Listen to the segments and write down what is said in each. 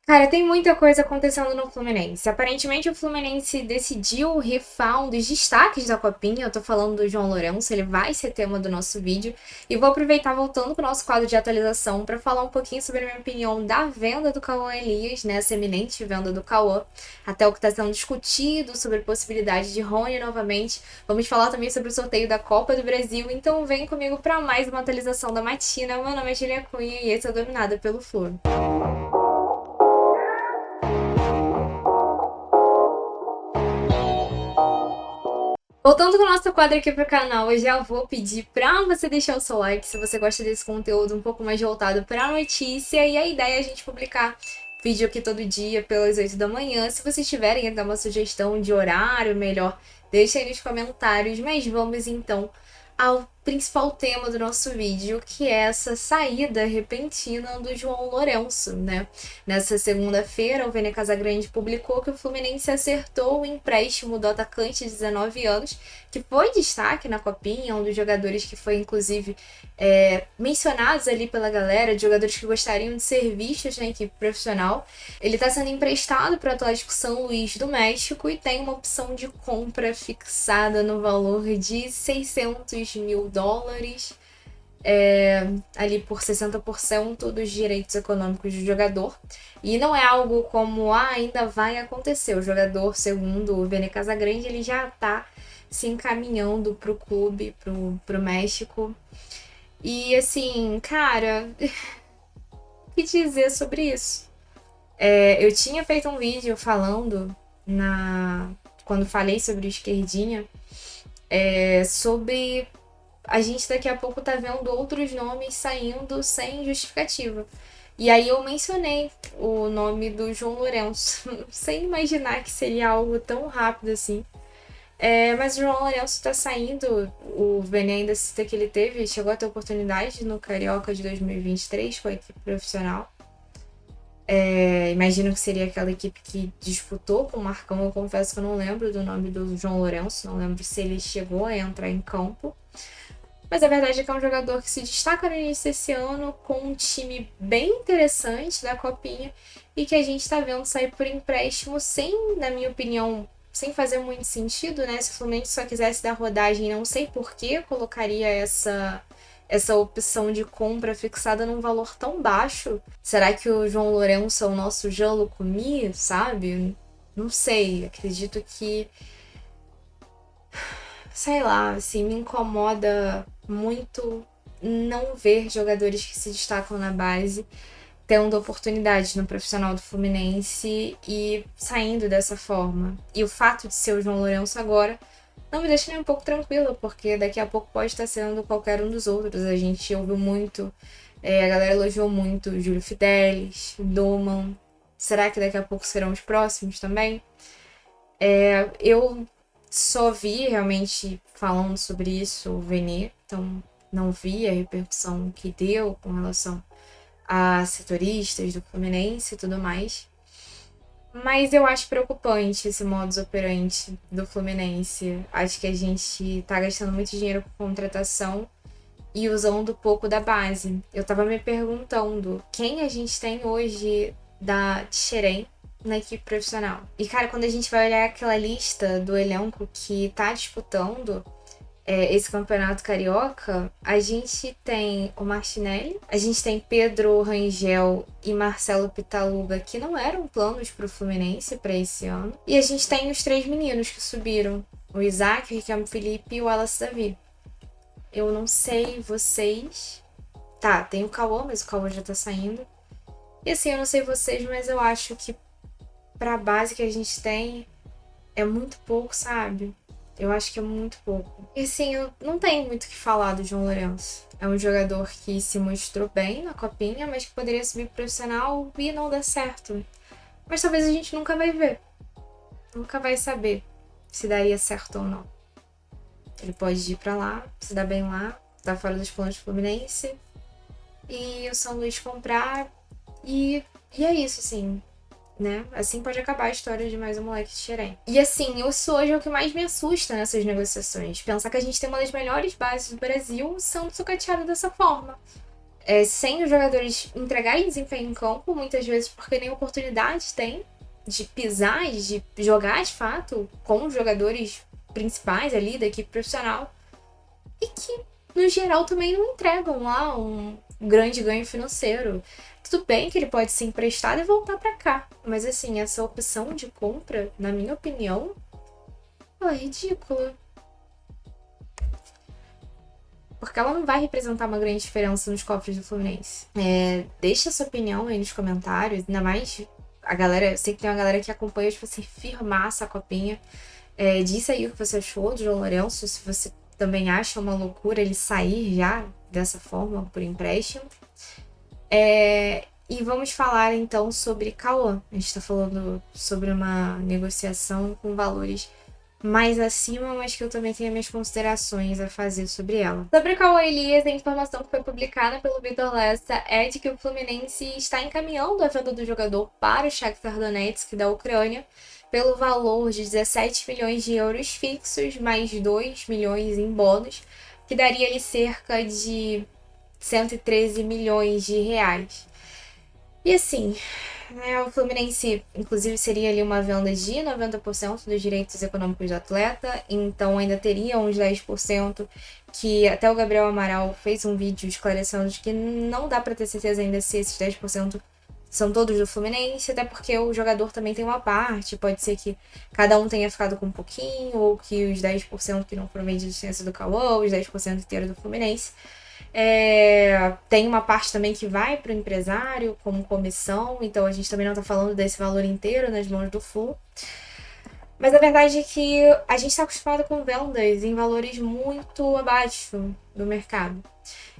Cara, tem muita coisa acontecendo no Fluminense. Aparentemente, o Fluminense decidiu rifar um dos destaques da Copinha. Eu tô falando do João Lourenço, ele vai ser tema do nosso vídeo. E vou aproveitar voltando pro nosso quadro de atualização para falar um pouquinho sobre a minha opinião da venda do Cauã Elias, né? Essa eminente venda do Cauã. Até o que está sendo discutido sobre a possibilidade de Rony novamente. Vamos falar também sobre o sorteio da Copa do Brasil. Então vem comigo para mais uma atualização da Matina. Meu nome é Julia Cunha e esse é o Dominada pelo Flu. Voltando com o nosso quadro aqui pro canal, eu já vou pedir pra você deixar o seu like se você gosta desse conteúdo um pouco mais voltado pra notícia. E a ideia é a gente publicar vídeo aqui todo dia pelas 8 da manhã. Se vocês tiverem ainda uma sugestão de horário melhor, deixa aí nos comentários. Mas vamos então ao principal tema do nosso vídeo, que é essa saída repentina do João Lourenço, né? Nessa segunda-feira, o Vene Casagrande publicou que o Fluminense acertou o empréstimo do atacante de 19 anos, que foi destaque na Copinha, um dos jogadores que foi, inclusive, mencionados ali pela galera, de jogadores que gostariam de ser vistos na equipe profissional. Ele está sendo emprestado para o Atlético São Luís do México e tem uma opção de compra fixada no valor de US$ 600 mil, ali por 60% dos direitos econômicos do jogador. E não é algo como, ainda vai acontecer. O jogador, segundo o Vene Casagrande, ele já tá se encaminhando pro clube, pro México. E assim, cara, o que dizer sobre isso? Eu tinha feito um vídeo falando quando falei sobre o Esquerdinha, sobre a gente daqui a pouco tá vendo outros nomes saindo sem justificativa. E aí eu mencionei o nome do João Lourenço, sem imaginar que seria algo tão rápido assim. Mas o João Lourenço tá saindo, o Vene ainda cita que ele chegou a ter oportunidade no Carioca de 2023 com a equipe profissional. Imagino que seria aquela equipe que disputou com o Marcão. Eu confesso que eu não lembro do nome do João Lourenço, não lembro se ele chegou a entrar em campo. Mas a verdade é que é um jogador que se destaca no início desse ano com um time bem interessante da Copinha e que a gente tá vendo sair por empréstimo sem, na minha opinião, sem fazer muito sentido, né? Se o Fluminense só quisesse dar rodagem, não sei por que colocaria essa opção de compra fixada num valor tão baixo. Será que o João Lourenço é o nosso Jean Lucumi, sabe? Não sei, acredito que, sei lá, assim, me incomoda muito não ver jogadores que se destacam na base tendo oportunidade no profissional do Fluminense e saindo dessa forma. E o fato de ser o João Lourenço agora não me deixa nem um pouco tranquila, porque daqui a pouco pode estar sendo qualquer um dos outros. A gente ouviu muito, a galera elogiou muito o Júlio Fidelis, o Doman. Será que daqui a pouco serão os próximos também? Eu só vi realmente falando sobre isso o Vene, então não vi a repercussão que deu com relação a setoristas do Fluminense e tudo mais. Mas eu acho preocupante esse modus operandi do Fluminense. Acho que a gente tá gastando muito dinheiro com contratação e usando pouco da base. Eu tava me perguntando quem a gente tem hoje da Xerém na equipe profissional. E, cara, quando a gente vai olhar aquela lista do elenco que tá disputando esse campeonato carioca, a gente tem o Martinelli, a gente tem Pedro Rangel e Marcelo Pitaluga, que não eram planos para o Fluminense para esse ano, e a gente tem os três meninos que subiram, o Isaac, o Ricardo Felipe e o Wallace Davi. Eu não sei vocês. Tá, tem o Cauã, mas o Cauã já tá saindo. E assim, eu não sei vocês, mas eu acho que pra base que a gente tem é muito pouco, sabe? Eu acho que é muito pouco. E assim, eu não tenho muito o que falar do João Lourenço. É um jogador que se mostrou bem na Copinha, mas que poderia subir pro profissional e não dar certo. Mas talvez a gente nunca vai ver. Nunca vai saber se daria certo ou não. Ele pode ir pra lá, se dar bem lá, tá fora dos planos do Fluminense. E o São Luís comprar. E é isso, assim. Né? Assim pode acabar a história de mais um moleque de Xerém. E assim, isso hoje é o que mais me assusta nessas negociações. Pensar que a gente tem uma das melhores bases do Brasil sendo sucateada dessa forma. sem os jogadores entregarem desempenho em campo, muitas vezes porque nem oportunidade tem de pisar e de jogar de fato com os jogadores principais ali da equipe profissional, e que, no geral, também não entregam lá um grande ganho financeiro. Tudo bem que ele pode ser emprestado e voltar para cá, mas assim, essa opção de compra, na minha opinião, ela é ridícula. Porque ela não vai representar uma grande diferença nos cofres do Fluminense. Deixa sua opinião aí nos comentários, ainda mais a galera, eu sei que tem uma galera que acompanha, tipo assim, firmar essa copinha. Diz aí o que você achou do João Lourenço, se você também acha uma loucura ele sair já dessa forma, por empréstimo. E vamos falar então sobre Cauã. A gente está falando sobre uma negociação com valores mais acima, mas que eu também tenho minhas considerações a fazer sobre ela. Sobre Cauã Elias, a informação que foi publicada pelo Vitor Lessa é de que o Fluminense está encaminhando a venda do jogador para o Shakhtar Donetsk da Ucrânia pelo valor de 17 milhões de euros fixos, mais 2 milhões em bônus, que daria ali cerca de 113 milhões de reais. E assim, o Fluminense, inclusive, seria ali uma venda de 90% dos direitos econômicos do atleta, então ainda teria uns 10% que até o Gabriel Amaral fez um vídeo esclarecendo de que não dá para ter certeza ainda se esses 10% são todos do Fluminense, até porque o jogador também tem uma parte, pode ser que cada um tenha ficado com um pouquinho, ou que os 10% que não foram vendidos tenham sido do Cauã, os 10% inteiro do Fluminense. Tem uma parte também que vai para o empresário como comissão, então a gente também não está falando desse valor inteiro nas mãos do Flu. Mas a verdade é que a gente está acostumado com vendas em valores muito abaixo do mercado.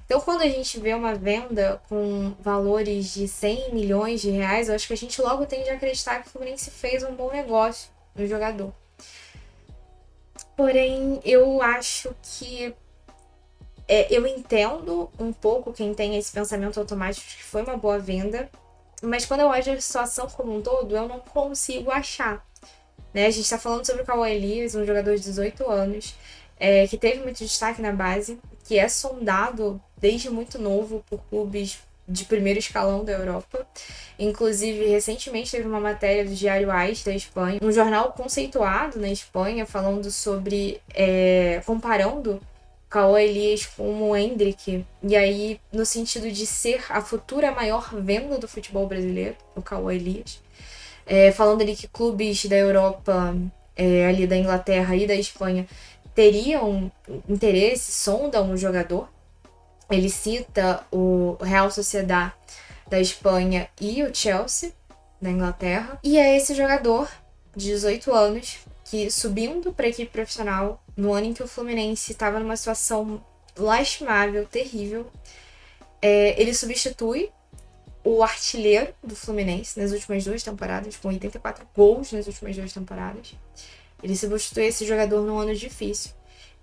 Então, quando a gente vê uma venda com valores de 100 milhões de reais, eu acho que a gente logo tende a acreditar que o Fluminense fez um bom negócio no jogador. Porém, eu acho que eu entendo um pouco quem tem esse pensamento automático de que foi uma boa venda, mas quando eu olho a situação como um todo, eu não consigo achar. A gente está falando sobre o Cauã Elias, um jogador de 18 anos, que teve muito destaque na base, que é sondado desde muito novo por clubes de primeiro escalão da Europa. Inclusive, recentemente teve uma matéria do Diário AS da Espanha, um jornal conceituado na Espanha, falando sobre, comparando Cauã Elias com o Endrick, e aí no sentido de ser a futura maior venda do futebol brasileiro, o Cauã Elias. Falando ali que clubes da Europa, ali da Inglaterra e da Espanha, teriam interesse, sondam o jogador. Ele cita o Real Sociedad da Espanha e o Chelsea da Inglaterra. E é esse jogador de 18 anos que, subindo para a equipe profissional, no ano em que o Fluminense estava numa situação lastimável, terrível, ele substitui o artilheiro do Fluminense nas últimas 2 temporadas, com 84 gols nas últimas 2 temporadas. Ele substitui esse jogador num ano difícil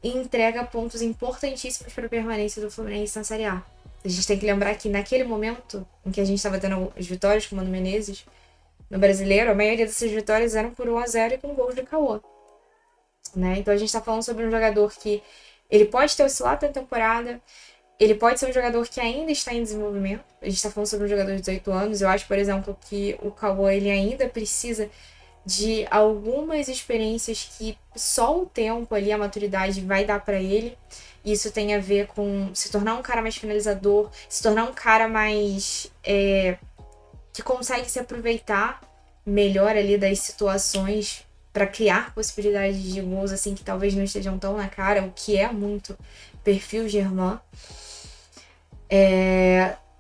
e entrega pontos importantíssimos para a permanência do Fluminense na Série A. A gente tem que lembrar que naquele momento em que a gente estava tendo as vitórias com o Mano Menezes, no Brasileiro, a maioria dessas vitórias eram por 1-0 e com gols de Cauã. Então a gente está falando sobre um jogador que ele pode ter oscilado na temporada, ele pode ser um jogador que ainda está em desenvolvimento. A gente está falando sobre um jogador de 18 anos. Eu acho, por exemplo, que o Cauã ele ainda precisa de algumas experiências que só o tempo ali, a maturidade vai dar para ele. Isso tem a ver com se tornar um cara mais finalizador, se tornar um cara mais que consegue se aproveitar melhor ali das situações para criar possibilidades de gols assim que talvez não estejam tão na cara, o que é muito perfil Germain.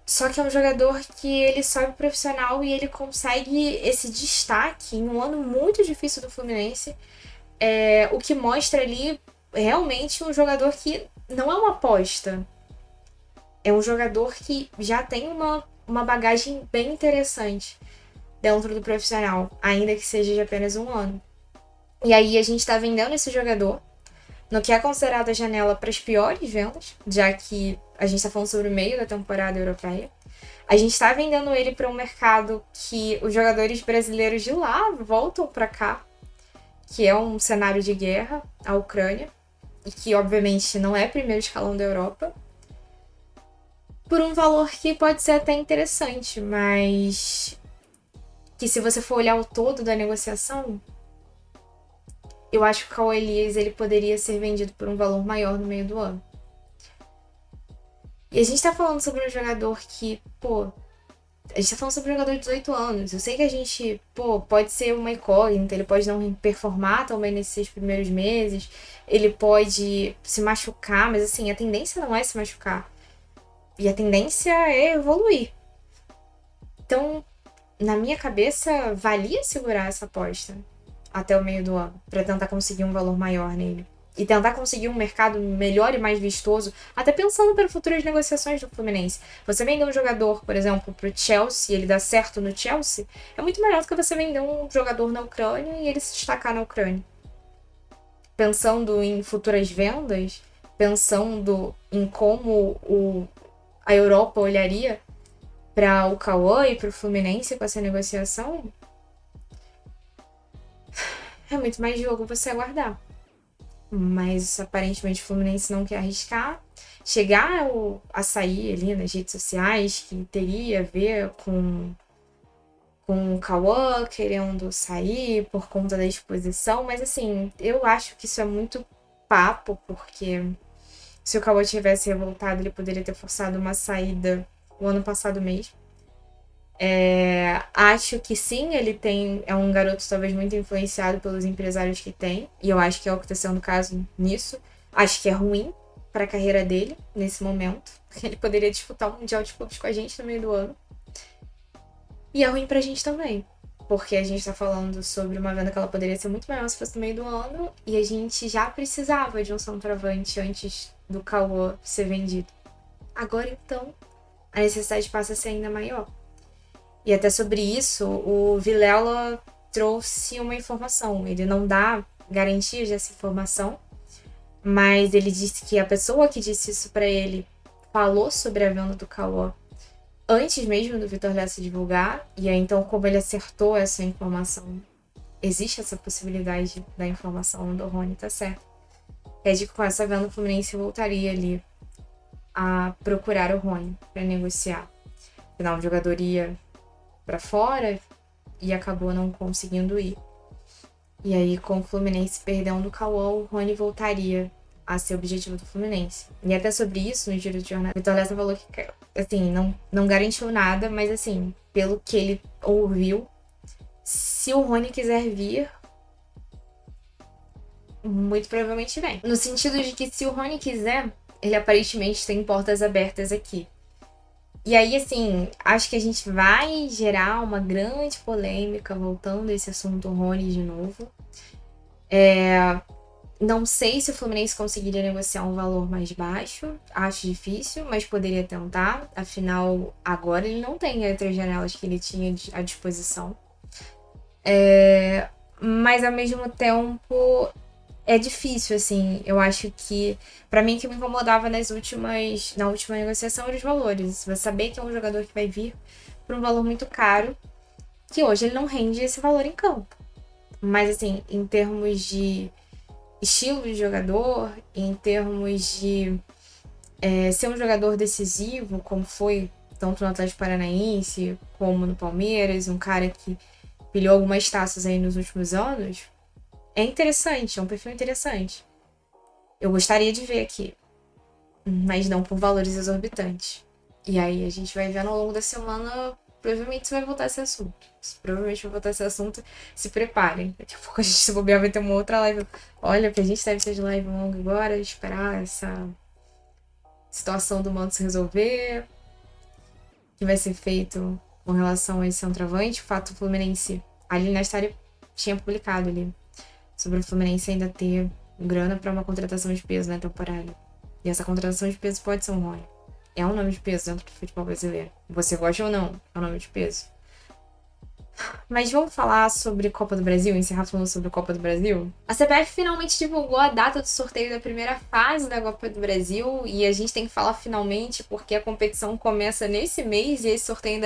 Só que é um jogador que ele sobe profissional e ele consegue esse destaque em um ano muito difícil do Fluminense, o que mostra ali realmente um jogador que não é uma aposta, é um jogador que já tem uma bagagem bem interessante dentro do profissional, ainda que seja de apenas um ano. E aí a gente tá vendendo esse jogador no que é considerado a janela para as piores vendas, já que a gente está falando sobre o meio da temporada europeia. A gente está vendendo ele para um mercado que os jogadores brasileiros de lá voltam para cá, que é um cenário de guerra, a Ucrânia, e que obviamente não é primeiro escalão da Europa. por um valor que pode ser até interessante, mas que se você for olhar o todo da negociação, eu acho que o Kawhi Elias ele poderia ser vendido por um valor maior no meio do ano. E a gente tá falando sobre um jogador que, pô, a gente tá falando sobre um jogador de 18 anos. Eu sei que a gente, pô, pode ser uma incógnita, ele pode não performar tão bem nesses primeiros meses, ele pode se machucar, mas assim, a tendência não é se machucar. E a tendência é evoluir. Então, na minha cabeça, valia segurar essa aposta até o meio do ano, pra tentar conseguir um valor maior nele. E tentar conseguir um mercado melhor e mais vistoso, até pensando para futuras negociações do Fluminense. Você vender um jogador, por exemplo, pro Chelsea e ele dar certo no Chelsea, é muito melhor do que você vender um jogador na Ucrânia e ele se destacar na Ucrânia. Pensando em futuras vendas, pensando em como a Europa olharia para o Kawhi e para o Fluminense com essa negociação, é muito mais jogo você aguardar. Mas aparentemente o Fluminense não quer arriscar. Chegar a sair ali nas redes sociais que teria a ver com o Kawhi querendo sair por conta da exposição, mas assim, eu acho que isso é muito papo, porque se o Kawhi tivesse revoltado, ele poderia ter forçado uma saída o ano passado mesmo. Acho que sim, é um garoto talvez muito influenciado pelos empresários que tem, e eu acho que é o que está sendo o caso nisso. Acho que é ruim para a carreira dele nesse momento, porque ele poderia disputar um Mundial de Clubes com a gente no meio do ano. E é ruim pra gente também, porque a gente tá falando sobre uma venda que ela poderia ser muito maior se fosse no meio do ano, e a gente já precisava de um centroavante antes do Kawhi ser vendido. Agora então, a necessidade passa a ser ainda maior. E até sobre isso, o Vilela trouxe uma informação. Ele não dá garantias dessa informação, mas ele disse que a pessoa que disse isso pra ele falou sobre a venda do Kawhi antes mesmo do Vitor Lessa divulgar. E aí, então, como ele acertou essa informação, existe essa possibilidade da informação do Rony, tá certo. É de que com essa venda o Fluminense voltaria ali a procurar o Rony pra negociar. Afinal, o jogador ia pra fora e acabou não conseguindo ir. E aí, com o Fluminense perdendo o Kawhi, o Rony voltaria a ser o objetivo do Fluminense. E até sobre isso, no giro de jornada, o Vitor Lessa falou que, assim, não garantiu nada, mas assim, pelo que ele ouviu, se o Rony quiser vir, muito provavelmente vem. No sentido de que se o Rony quiser, ele aparentemente tem portas abertas aqui. E aí, assim, acho que a gente vai gerar uma grande polêmica voltando a esse assunto Rony de novo. Não sei se o Fluminense conseguiria negociar um valor mais baixo. Acho difícil, mas poderia tentar. Afinal, agora ele não tem as 3 janelas que ele tinha à disposição. Mas, ao mesmo tempo, é difícil, assim. Eu acho que, pra mim, o que me incomodava na última negociação eram os valores. Você saber que é um jogador que vai vir por um valor muito caro, que hoje ele não rende esse valor em campo. Mas, assim, em termos de estilo de jogador, em termos de ser um jogador decisivo, como foi tanto no Atlético Paranaense como no Palmeiras, um cara que pilhou algumas taças aí nos últimos anos, é interessante, é um perfil interessante. Eu gostaria de ver aqui, mas não por valores exorbitantes. E aí a gente vai vendo ao longo da semana, provavelmente você vai voltar esse assunto. Provavelmente vai voltar esse assunto, se preparem. Daqui a pouco a gente se bobear, vai ter uma outra live. Olha, que a gente deve ser de live longa agora, esperar essa situação do Mano se resolver, que vai ser feito com relação a esse centroavante. O fato do Fluminense, ali na história, tinha publicado ali sobre o Fluminense ainda ter grana para uma contratação de peso na temporada. E essa contratação de peso pode ser um Rony. É um nome de peso dentro do futebol brasileiro. Você gosta ou não, é um nome de peso. Mas vamos falar sobre Copa do Brasil, encerrar falando sobre a Copa do Brasil? A CBF finalmente divulgou a data do sorteio da primeira fase da Copa do Brasil, e a gente tem que falar finalmente porque a competição começa nesse mês e esse sorteio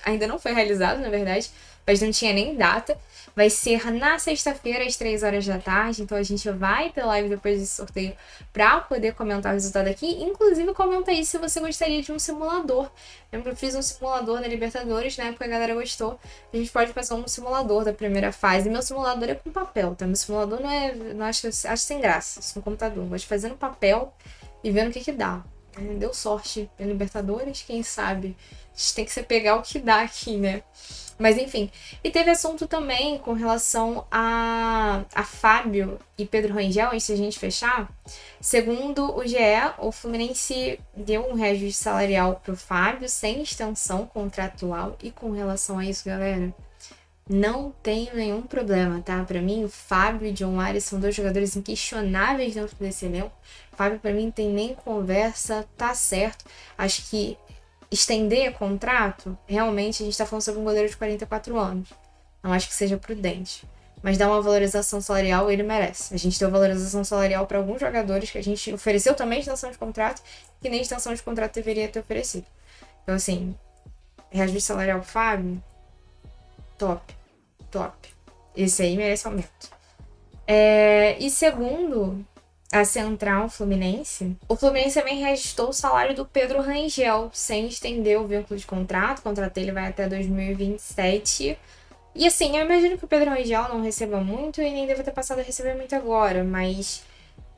ainda não foi realizado, na verdade, mas não tinha nem data. Vai ser na sexta-feira, às 3 horas da tarde. Então a gente vai ter live depois desse sorteio pra poder comentar o resultado aqui. Inclusive, comenta aí se você gostaria de um simulador. Eu fiz um simulador na Libertadores, na época a galera gostou. A gente pode fazer um simulador da primeira fase. Meu simulador é com papel, tá? Meu simulador não é. Não acho sem graça, isso no computador. Gosto de fazer no papel e vendo o que dá. Deu sorte em Libertadores, quem sabe? A gente tem que se pegar o que dá aqui, né? Mas enfim. E teve assunto também com relação a Fábio e Pedro Rangel, antes da gente fechar. Segundo o GE, o Fluminense deu um reajuste salarial pro Fábio sem extensão contratual. E com relação a isso, galera, não tenho nenhum problema, tá? Pra mim, o Fábio e o John Arias são dois jogadores inquestionáveis dentro desse elenco. O Fábio, pra mim, tem nem conversa, tá certo. Acho que estender contrato, realmente a gente tá falando sobre um goleiro de 44 anos. Não acho que seja prudente. Mas dar uma valorização salarial, ele merece. A gente deu valorização salarial para alguns jogadores que a gente ofereceu também extensão de contrato, que nem extensão de contrato deveria ter oferecido. Então, assim, reajuste salarial pro Fábio, top. Esse aí merece aumento. E segundo a Central Fluminense, o Fluminense também reajustou o salário do Pedro Rangel, sem estender o vínculo de contrato. O contrato dele vai até 2027. E assim, eu imagino que o Pedro Rangel não receba muito e nem deve ter passado a receber muito agora, mas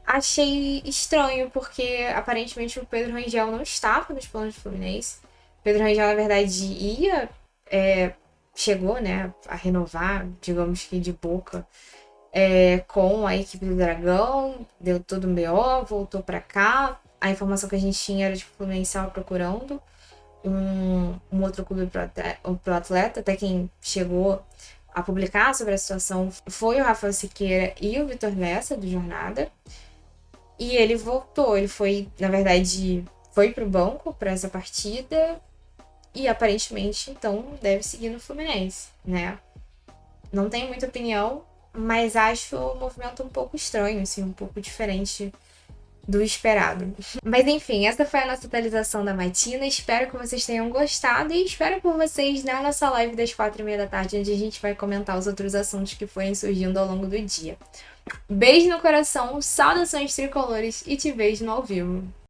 achei estranho, porque aparentemente o Pedro Rangel não estava nos planos do Fluminense. O Pedro Rangel, na verdade, chegou, né, a renovar, digamos que de boca, com a equipe do Dragão, deu todo um BO, voltou pra cá. A informação que a gente tinha era de que o Fluminense estava procurando um outro clube pro atleta. Até quem chegou a publicar sobre a situação foi o Rafael Siqueira e o Vitor Lessa, do Jornada. E ele voltou, ele foi, na verdade, foi pro banco para essa partida e aparentemente, então, deve seguir no Fluminense, né? Não tenho muita opinião, mas acho o movimento um pouco estranho, assim, um pouco diferente do esperado. Mas enfim, essa foi a nossa atualização da matina. Espero que vocês tenham gostado e espero por vocês na nossa live das 4h30 da tarde, onde a gente vai comentar os outros assuntos que forem surgindo ao longo do dia. Beijo no coração, saudações tricolores e te vejo no ao vivo.